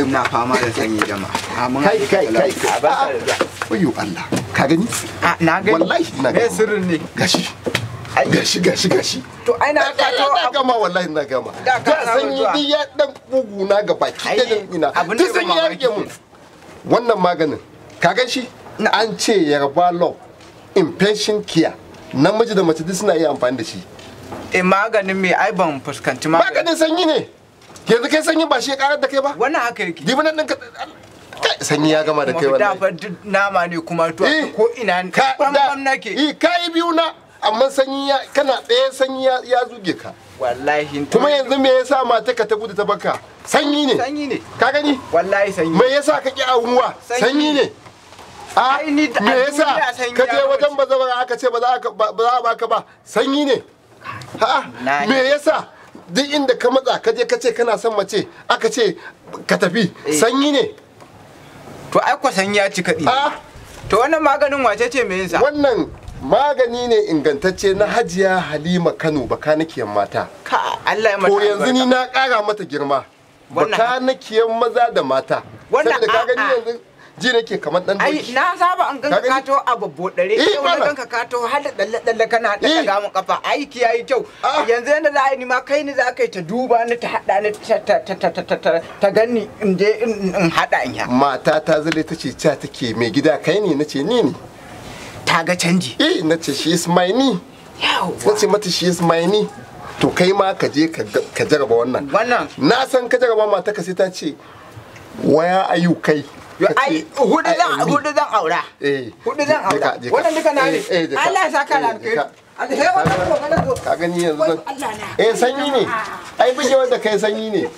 alaikum. Na fama da sanyi jama'a. Kai. Ayyo Allah. Ka gani? Na gani. Wallahi ina Me sirrin ne? Gashi. To ai na ka to na gama wallahi na gama. Da sanyi ni ya dan bugu na ga baki da ina. Duk sanyi ya rike mun. Wannan maganin ka gan shi? An ce Yarba Law Impatient Care. Namiji da mace duk suna iya amfani da shi. Maganin me ai ban fuskanci maganin sanyi ne. Yanzu kai sanyi ba shi ya karar da kai ba? Wannan haka yake. Dibinan ɗinka sanyi ya gama da kai wallahi. Da duk nama ne kuma to ko ina bam nake. Kai biyu na amma sanyi ya kana ɗaya sanyi ya zuge ka. Wallahi. Kuma yanzu me yasa mata ka ta gudu ta baka? Sanyi ne. Sanyi ne. Ka gani? Wallahi sanyi. Me yasa ka ki awuwa? Sanyi ne. Me yasa ka je wajen bazawara aka ce ba za a baka ba? Sanyi ne. Me yasa duk inda ka matsa ka je ka ce kana son mace aka ce ka tafi? Sanyi ne. To ai kwa sanyi ya ci kaɗi. To wannan maganin wace ce me yasa? Wannan magani ne ingantacce na Hajiya Halima Kano bakanikiyan mata. Allah ya mata. To yanzu ni na ƙara mata girma. Bakanikiyan maza da mata. Saboda ka gani yanzu ji nake kamar dan doki. Ai na saba an ganka kato a babbo dare. Wani ganka kato har da dalle kana daga mun kafa. Aiki yayi kyau. Yanzu yanda za a yi ni ma kai ni za ka yi ta duba ni ta hada ni ta ganni in je in hada in ya. Mata ta zale ta ce ta take mai gida kai ne nace ni ne. Ta ga canji. Nace she is my knee. Nace mata she is my knee. To kai ma ka je ka jarraba wannan. Na san ka jarraba mata ka sai ta ce waya ayu kai. Ai hudu zan aura. Hudu zan aura. Wannan duka na ne. Allah ya saka alkai. Ka gani yanzu sanyi ne. Ai bige wanda kai sanyi ne.